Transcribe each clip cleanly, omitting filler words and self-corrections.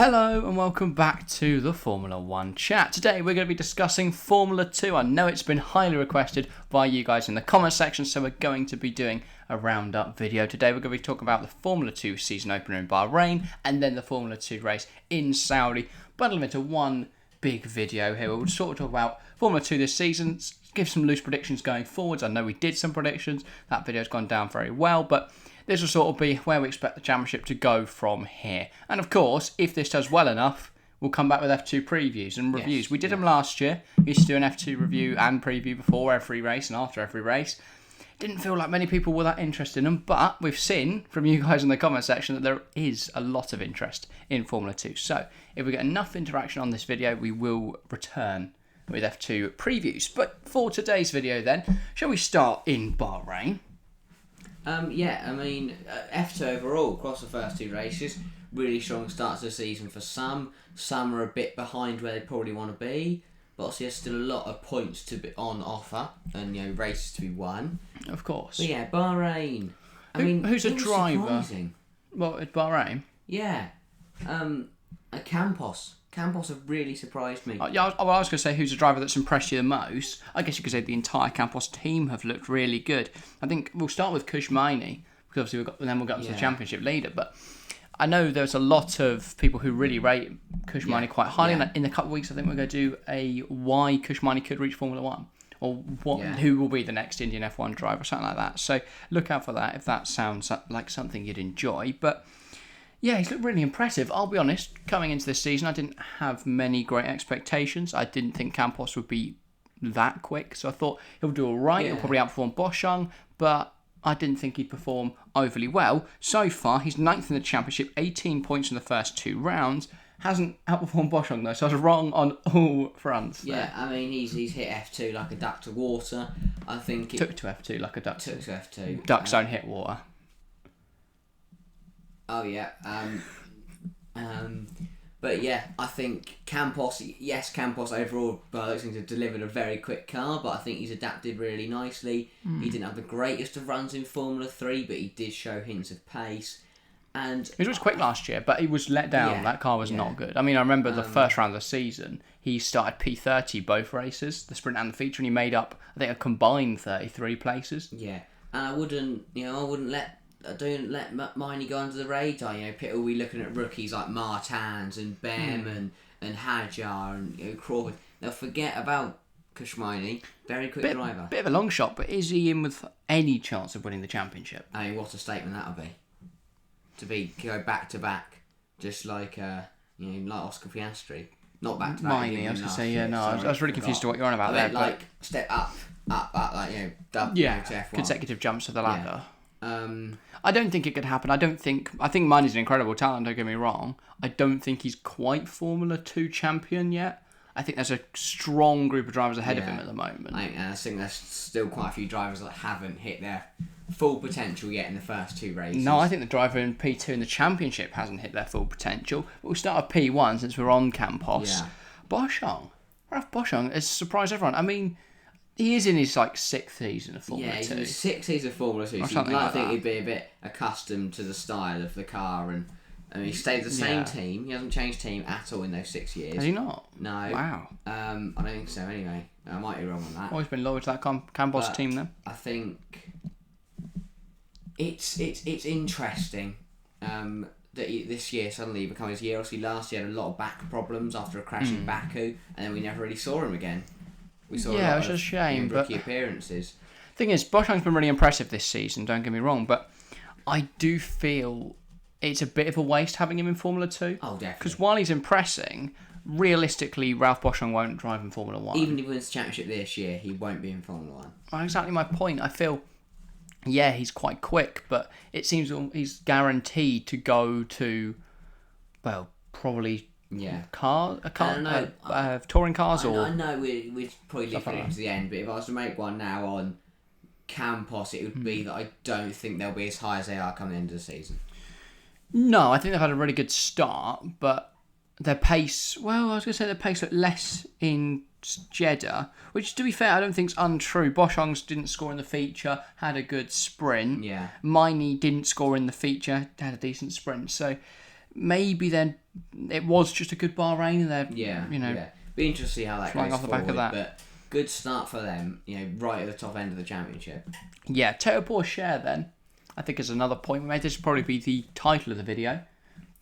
Hello and welcome back to the Formula 1 chat. Today we're going to be discussing Formula 2. I know it's been highly requested by you guys in the comment section, so we're going to be doing a roundup video. Today we're going to be talking about the Formula 2 season opener in Bahrain and then the Formula 2 race in Saudi. Bundle them into one big video here. We'll sort of talk about Formula 2 this season, give some loose predictions going forwards. I know we did some predictions. That video's gone down very well, but this will sort of be where we expect the championship to go from here. And of course, if this does well enough, we'll come back with F2 previews and reviews. We did them last year. We used to do an F2 review and preview before every race and after every race. Didn't feel like many people were that interested in them, but we've seen from you guys in the comment section that there is a lot of interest in Formula 2. So if we get enough interaction on this video, we will return with F2 previews. But for today's video then, shall we start in Bahrain? F2 overall, across the first two races, really strong start to the season for some. Some are a bit behind where they probably want to be, but obviously there's still a lot of points to be on offer and races to be won. Of course. But yeah, Bahrain. Who's a driver? Surprising. Well, at Bahrain. Yeah, Campos. Campos have really surprised me. I was going to say who's a driver that's impressed you the most. I guess you could say the entire Campos team have looked really good. I think we'll start with Kushmaini, because obviously we'll get to the championship leader. But I know there's a lot of people who really rate Kushmaini quite highly. Yeah. In a couple of weeks, I think we're going to do a why Kushmaini could reach Formula 1. Or who will be the next Indian F1 driver, or something like that. So look out for that if that sounds like something you'd enjoy. But yeah, he's looked really impressive. I'll be honest, coming into this season, I didn't have many great expectations. I didn't think Campos would be that quick, so I thought he'll do all right. He'll probably outperform Boschung, but I didn't think he'd perform overly well. So far, he's 9th in the championship, 18 points in the first two rounds. Hasn't outperformed Boschung though, so I was wrong on all fronts there. Yeah, he's hit F2 like a duck to water. I think took to F2 like a duck. Took to F2. Ducks don't hit water. Oh yeah. But yeah, I think Campos overall seems to have delivered a very quick car, but I think he's adapted really nicely. He didn't have the greatest of runs in Formula 3, but he did show hints of pace. And he was quick last year, but he was let down. Yeah, that car was not good. I mean, I remember the first round of the season, he started P30 both races, the sprint and the feature, and he made up, I think, a combined 33 places. Yeah, and I wouldn't let Miney go under the radar. People will be looking at rookies like Martins and Behrman and Hadjar and Crawford. They'll forget about Kushmaini. Very quick driver. Bit of a long shot, but is he in with any chance of winning the championship? I mean, what a statement that'll be. Go back to back, just like like Oscar Piastri. Not back to back. Miney, I was going to say, I was really confused to what you're on about there. Like step up, double to F1. Consecutive jumps to the ladder. I don't think it could happen. I think Miney's an incredible talent, don't get me wrong. I don't think he's quite Formula 2 champion yet. I think there's a strong group of drivers ahead of him at the moment. I think there's still quite a few drivers that haven't hit their full potential yet in the first two races. No, I think the driver in P2 in the championship hasn't hit their full potential. But we'll start with P1 since we're on Campos. Yeah. Ralph Boschung has surprised everyone. I mean, he is in his sixth season of Formula 2. Yeah, he's in his sixth season of Formula 2. So I think he'd be a bit accustomed to the style of the car, and he stayed the same team. He hasn't changed team at all in those 6 years. Has he not? No. Wow. I don't think so. Anyway, I might be wrong on that. Always been loyal to that Campos team then. I think it's interesting that this year suddenly become his year. Obviously, last year had a lot of back problems after a crash in Baku, and then we never really saw him again. We saw a lot of shame, rookie appearances. Thing is, Boschung's been really impressive this season. Don't get me wrong, but I do feel it's a bit of a waste having him in Formula 2. Oh, definitely. Because while he's impressing, realistically, Ralph Boschung won't drive in Formula 1. Even if he wins the championship this year, he won't be in Formula 1. Well, exactly my point. I feel, he's quite quick, but it seems he's guaranteed to go to, well, probably touring cars. I know we're probably leaving it to the end, but if I was to make one now on Campos, it would be that I don't think they'll be as high as they are coming into the season. No, I think they've had a really good start, but their pace, their pace looked less in Jeddah, which, to be fair, I don't think is untrue. Boschung didn't score in the feature, had a good sprint. Yeah. Miney didn't score in the feature, had a decent sprint. So maybe then it was just a good Bahrain, and they're Be interesting to see how that flying goes off the forward, back of that. but good start for them. Right at the top end of the championship. Yeah, Theo Pourchaire then, I think is another point we made. This would probably be the title of the video.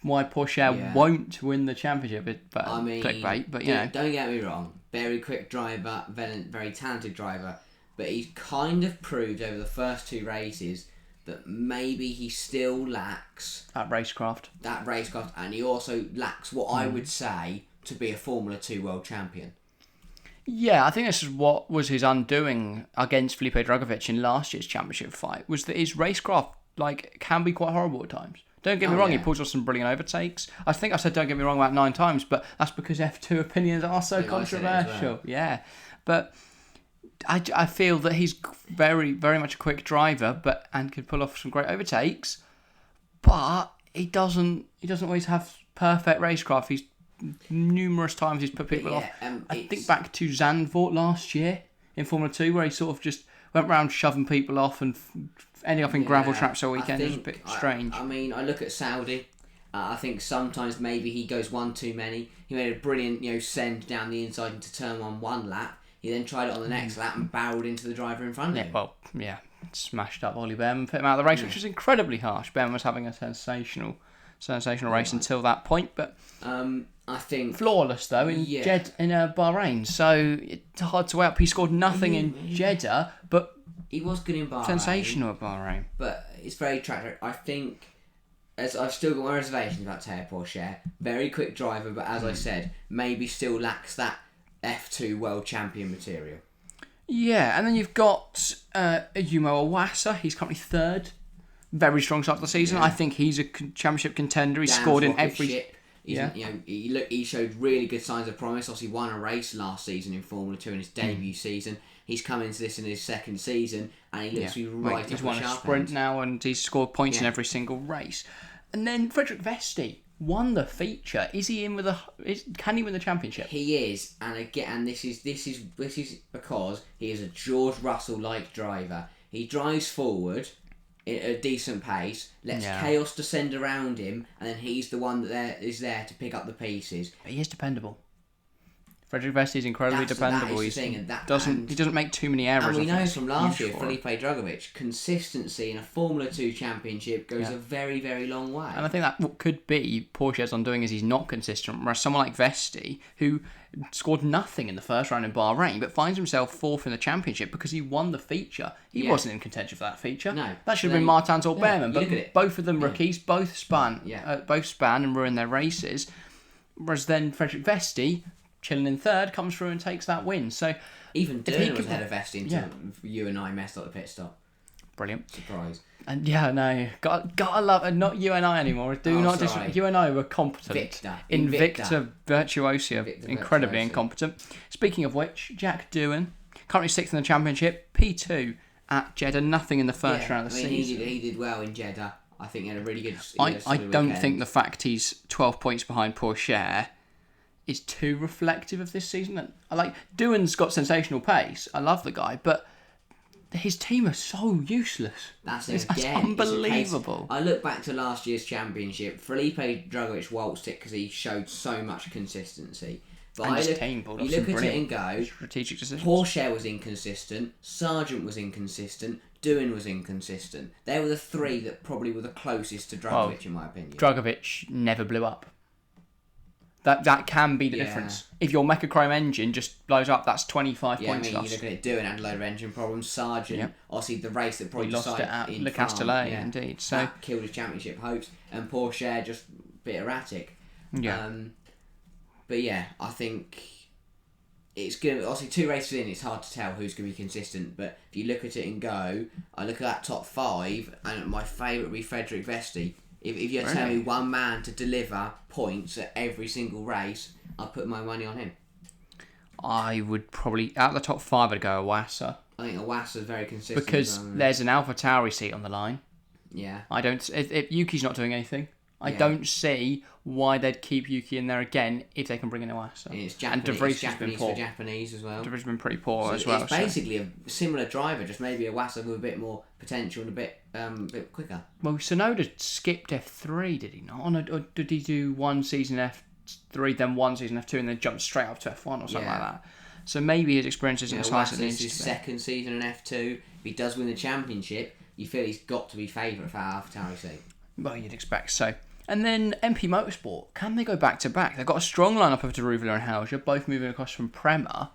Why Pourchaire won't win the championship, but I mean, clickbait. But don't get me wrong, very quick driver, very talented driver, but he's kind of proved over the first 2 races that maybe he still lacks that racecraft, and he also lacks what I would say to be a Formula 2 world champion. Yeah, I think this is what was his undoing against Felipe Drugovich in last year's championship fight, was that his racecraft can be quite horrible at times. Don't get me wrong, he pulls off some brilliant overtakes. I think I said don't get me wrong about 9 times, but that's because F2 opinions are so controversial. Well. Yeah, but I feel that he's very, very much a quick driver, and could pull off some great overtakes, but he doesn't always have perfect racecraft. He's numerous times he's put people off. I think back to Zandvoort last year in Formula 2, where he sort of just went around shoving people off and ending up in gravel traps all weekend. It was a bit strange. I mean, I look at Saudi. I think sometimes maybe he goes one too many. He made a brilliant, send down the inside into turn one lap. He then tried it on the next lap and barreled into the driver in front of him. Smashed up Ollie Behrman, put him out of the race, which was incredibly harsh. Behrman was having a sensational race until that point, but I think flawless though in Bahrain. So it's hard to weigh up. He scored nothing in Jeddah, but he was good in Bahrain. Sensational at Bahrain, but it's very track. I think, as I've still got my reservations about Theo Pourchaire. Very quick driver, but as I said, maybe still lacks that F2 world champion material. Yeah, and then you've got Yumo Iwasa. He's currently 3rd. Very strong start to the season. I think he's a championship contender. He's scored in every. He showed really good signs of promise. Obviously, won a race last season in Formula 2 in his debut season. He's come into this in his 2nd season, and he looks to be right He's up won the a sharp sprint end. now, and he's scored points in every single race. And then Frederick Vesti won the feature. Is he in with can he win the championship? He is, and this is because he is a George Russell-like driver. He drives forward at a decent pace, lets chaos descend around him, and then he's the one that is there to pick up the pieces. But he is dependable. Frederick Vesti is incredibly dependable. He doesn't make too many errors. And we know from last year, Felipe Drugovich, consistency in a Formula 2 championship goes a very, very long way. And I think that what could be Pourchaire's undoing is he's not consistent, whereas someone like Vesti, who scored nothing in the first round in Bahrain, but finds himself 4th in the championship because he won the feature. He wasn't in contention for that feature. No. That should have been Martins or Behrman, but both of them rookies, both span and ruin their races. Whereas then Frederick Vesti, chilling in 3rd, comes through and takes that win. So even Durner was ahead of Vesti until you and I messed up the pit stop. Brilliant. Surprise. And gotta love it. Not you and I anymore. You and I were competent. Invicta Virtuosia. Incredibly incompetent. Speaking of which, Jack Doohan, currently 6th in the championship, P2 at Jeddah, nothing in the first round of the season. He did well in Jeddah. I think he had a really good I don't think the fact he's 12 points behind Pourchaire is too reflective of this season. Doohan's got sensational pace. I love the guy, but his team are so useless. That's unbelievable. I look back to last year's championship. Felipe Drugovich waltzed it because he showed so much consistency. But you look at it and go, strategic decisions. Pourchaire was inconsistent, Sargent was inconsistent, Doohan was inconsistent. They were the 3 that probably were the closest to Drugovich, in my opinion. Drugovich never blew up. That can be the difference. If your Mechachrome engine just blows up, that's 25 points lost. You look at it, Doohan had a load of engine problems. Sargent, obviously the race that probably lost it at Le Castellet, indeed. So that killed his championship hopes, and Pourchaire just a bit erratic. Yeah. But yeah, I think it's going to... Obviously, 2 races in, it's hard to tell who's going to be consistent. But if you look at it and go, I look at that top 5, and my favourite would be Frederick Vesti. If you're telling me one man to deliver points at every single race, I'd put my money on him. I would probably... Out of the top 5, I'd go Iwasa. I think Iwasa's very consistent. Because there's an AlphaTauri seat on the line. Yeah. If Yuki's not doing anything, I don't see why they'd keep Yuki in there again if they can bring in Iwasa. It's and De Vries has been poor. For Japanese as well. De Vries has been pretty poor as So well. It's basically a similar driver, just maybe Iwasa with a bit more potential and a bit quicker. Well, Tsunoda skipped F3, did he not? Or did he do one season F3, then one season F2, and then jump straight up to F1 or something like that? So maybe his experience isn't as high as it needs to be. His second season in F2. If he does win the championship, you feel he's got to be favourite for AlphaTauri seat. Well, you'd expect so. And then MP Motorsport, can they go back to back? They've got a strong lineup of Deruvula and Hauser, both moving across from Prema.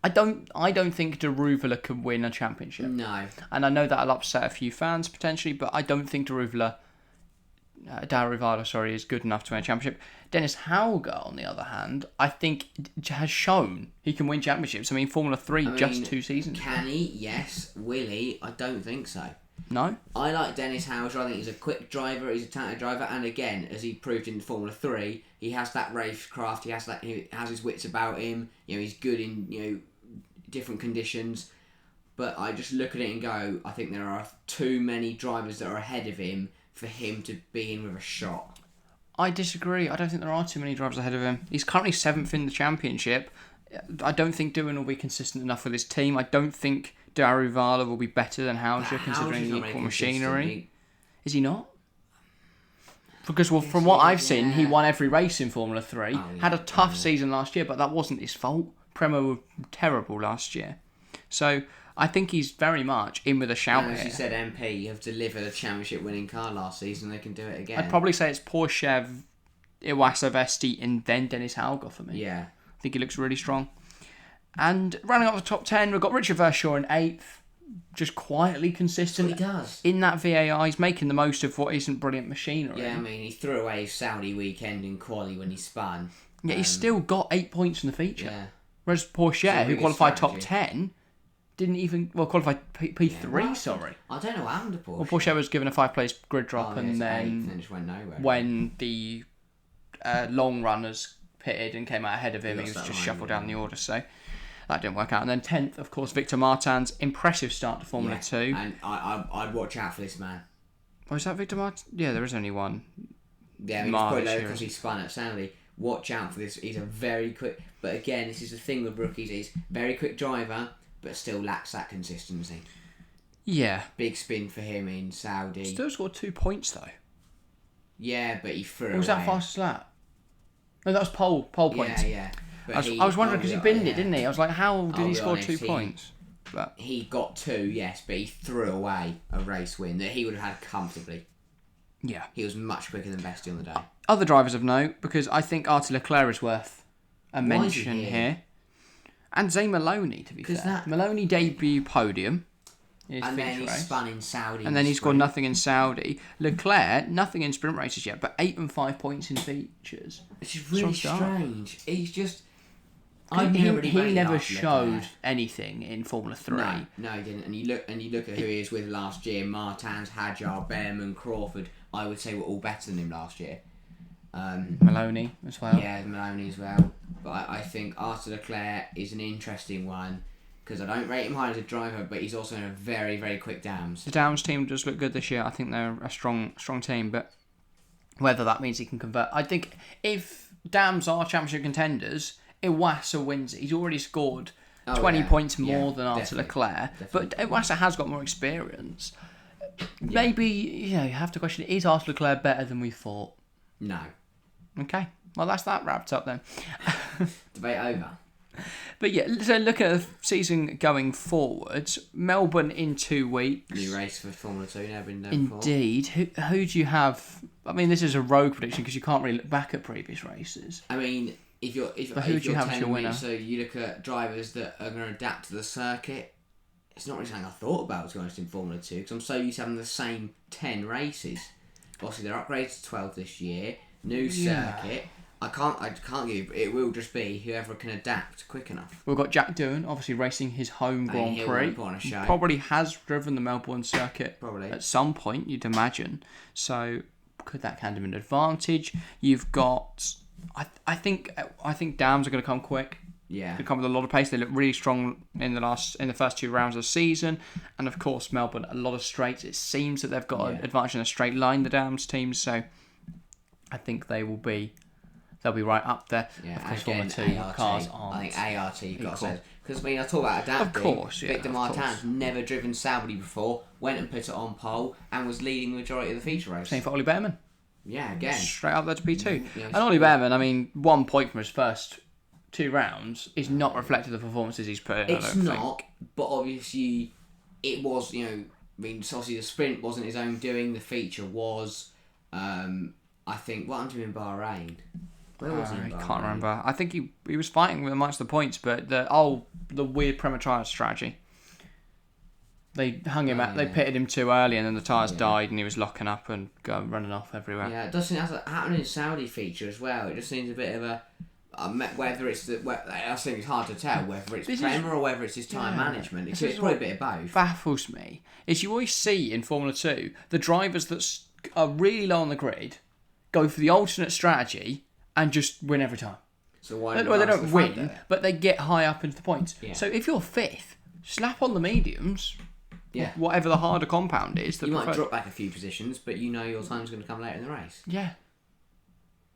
I don't think Deruvula can win a championship. No. And I know that'll upset a few fans potentially, but I don't think Deruvala is good enough to win a championship. Dennis Hauger, on the other hand, I think has shown he can win championships. I mean, Formula 3 just 2 seasons. Can he? Yes. Will he? I don't think so. No? I like Dennis Hauser. I think he's a quick driver, he's a talented driver, and again, as he proved in Formula 3, he has that racecraft, he has his wits about him, he's good in, different conditions. But I just look at it and go, I think there are too many drivers that are ahead of him for him to be in with a shot. I disagree. I don't think there are too many drivers ahead of him. He's currently 7th in the championship. I don't think Doohan will be consistent enough with his team. I don't think Daruvala will be better than Hauser considering the equal machinery. Is he not? Because from what I've seen, he won every race in Formula 3. Had a tough season last year, but that wasn't his fault. Prema were terrible last year. So I think he's very much in with a shout here. As you said, MP have delivered a championship-winning car last season. They can do it again. I'd probably say it's Pourchaire, Iwasa, Vesti, and then Dennis Hauger for me. Yeah. I think he looks really strong. And running up the top 10, we've got Richard Verschoor in 8th. Just quietly consistent. That's what he does. In that VAR, he's making the most of what isn't brilliant machinery. Yeah, I mean, he threw away his Saudi weekend in quali when he spun. Yeah, he's still got 8 points in the feature. Yeah. Whereas Pourchaire, who qualified top strategy. 10, didn't even... Well, qualified P3, sorry. I don't know what happened to Pourchaire. Well, Pourchaire was given a 5-place grid drop and then... It just went nowhere. When the long runners pitted and came out ahead of him, he was just shuffled down the order, so... That didn't work out. And then 10th, of course, Victor Martin's impressive start to Formula 2. And I'd watch out for this man. Oh, is that Victor Martin? Yeah, there is only one. Yeah, I mean, it's probably low because he spun at Saudi. Watch out for this. He's a very quick... But again, this is the thing with rookies. He's very quick driver, but still lacks that consistency. Yeah. Big spin for him in Saudi. Still scored 2 points, though. Yeah, but he threw Was that fastest lap? No, that was pole points. Yeah. I was wondering because he binned it, didn't he? I was like, how did he score 2 points? But he got 2, yes, but he threw away a race win that he would have had comfortably. Yeah. He was much quicker than Bestie on the day. Other drivers of note, because I think Arthur Leclerc is worth a mention here. And Zane Maloney, to be fair. Maloney debut podium. And then he spun in Saudi. And then he scored nothing in Saudi. Leclerc, nothing in sprint races yet, but 8 and 5 points in features. Which is really strange. He's just... He never showed anything in Formula 3. No, he didn't. And you look at who he was with last year. Martins, Hadjar, Behrman, Crawford. I would say were all better than him last year. Maloney as well. Yeah, Maloney as well. But I think Arthur Leclerc is an interesting one because I don't rate him high as a driver, but he's also in a very, very quick Dams. The Dams team does look good this year. I think they're a strong team, but whether that means he can convert, I think if Dams are championship contenders, Iwasa wins it. He's already scored 20 points more than Arthur Leclerc, but Iwasa has got more experience. Maybe you have to question: is Arthur Leclerc better than we thought? No. Okay, well that's that wrapped up then. Debate over. But yeah, so look at the season going forwards. Melbourne in 2 weeks. New race for Formula 2, never been done Indeed. Who do you have? I mean, this is a rogue prediction because you can't really look back at previous races. I mean, if you're telling me, so you look at drivers that are going to adapt to the circuit, it's not really something I thought about, to be honest, in Formula 2, because I'm so used to having the same 10 races. Obviously, they're upgraded to 12 this year, new circuit. I can't give. It will just be whoever can adapt quick enough. We've got Jack Doohan, obviously racing his home Grand Prix. Probably has driven the Melbourne circuit at some point, you'd imagine. So could that hand him an advantage? You've got. I think Dams are going to come quick. Yeah. They come with a lot of pace. They look really strong in the first 2 rounds of the season, and of course Melbourne a lot of straights. It seems that they've got an advantage in a straight line. The Dams team, so I think they'll be right up there. Yeah, of course, again, Formula 2 cars aren't. I think ART you've got to say. Because, I mean, I talk about adapting. Of course, yeah. Victor Martin's never driven Saudi before, went and put it on pole, and was leading the majority of the feature race. Same for Ollie Behrman. Yeah, again. Straight up there to P2. Yeah, and Ollie Behrman, I mean, 1 point from his first 2 rounds is not reflective of the performances he's put in. It's not, but obviously it was, I mean, obviously the sprint wasn't his own doing, the feature was, I think, what happened to him in Bahrain? Where was he in Bahrain? I can't remember. I think he was fighting with amongst the points, but the weird premature strategy. They hung him out. They pitted him too early, and then the tyres died, and he was locking up and running off everywhere. Yeah, it does seem that's happening in Saudi feature as well. It just seems a bit of a whether it's I think it's hard to tell whether it's Prem or whether it's his time management. It's probably a bit of both. Baffles me is you always see in Formula 2 the drivers that are really low on the grid go for the alternate strategy and just win every time. So why? Well, they don't win, but they get high up into the points. Yeah. So if you're 5th, slap on the mediums. Yeah. Whatever the harder compound is. You might drop back a few positions, but you know your time's going to come later in the race. Yeah.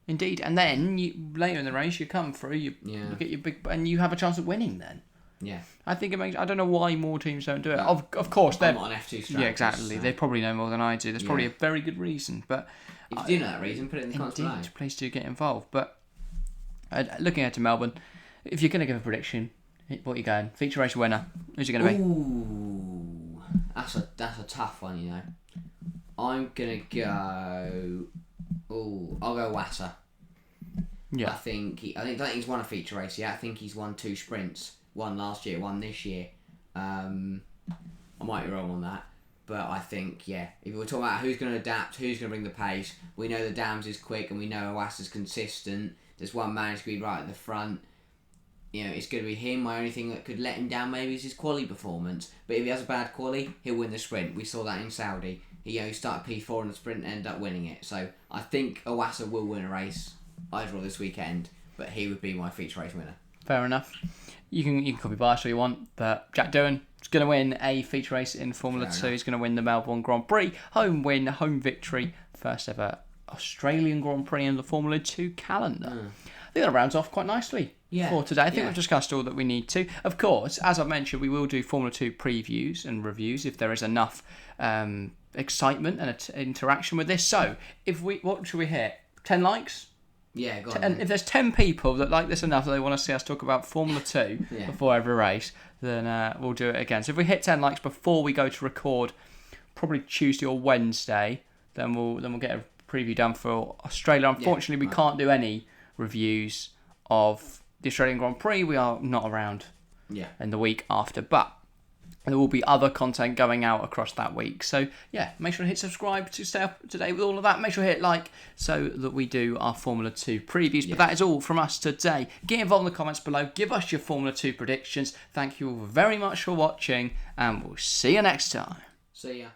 Indeed. And then later in the race, you come through, you get your big, and you have a chance of winning then. Yeah. I think it makes. I don't know why more teams don't do it. Of course, they're not on F2 strategy. Yeah, exactly. So. They probably know more than I do. There's probably a very good reason, but if you do know that reason, put it in the comments below. Indeed, please do get involved. But looking ahead to Melbourne, if you're going to give a prediction, what are you going? Feature race winner. Who's it going to be? Ooh. That's a tough one, I'm gonna go. I'll go Wasser. Yeah. I don't think he's won a feature race yet. I think he's won 2 sprints. One last year, one this year. I might be wrong on that, but I think if we're talking about who's going to adapt, who's going to bring the pace, we know the Dams is quick and we know Wasser's consistent. There's one man who's going to be right at the front. It's going to be him. My only thing that could let him down maybe is his quali performance. But if he has a bad quali, he'll win the sprint. We saw that in Saudi. He started P4 in the sprint and ended up winning it. So I think Owasa will win a race either this weekend, but he would be my feature race winner. Fair enough. You can copy bias all you want, but Jack Doohan is going to win a feature race in Formula 2. He's going to win the Melbourne Grand Prix. Home win, home victory. First ever Australian Grand Prix in the Formula 2 calendar. I think that rounds off quite nicely for today. I think we've discussed all that we need to. Of course, as I mentioned, we will do Formula 2 previews and reviews if there is enough excitement and interaction with this. So, what should we hit? 10 likes? Yeah, go on. And if there's 10 people that like this enough that they want to see us talk about Formula 2 before every race, then we'll do it again. So if we hit 10 likes before we go to record, probably Tuesday or Wednesday, then we'll get a preview done for Australia. Unfortunately, we can't do any reviews of the Australian Grand Prix. We are not around in the week after, but there will be other content going out across that week. So make sure to hit subscribe to stay up to date with all of that. Make sure to hit like so that we do our Formula 2 previews. But that is all from us today. Get involved in the comments below. Give us your Formula 2 predictions. Thank you all very much for watching, and we'll see you next time. See ya.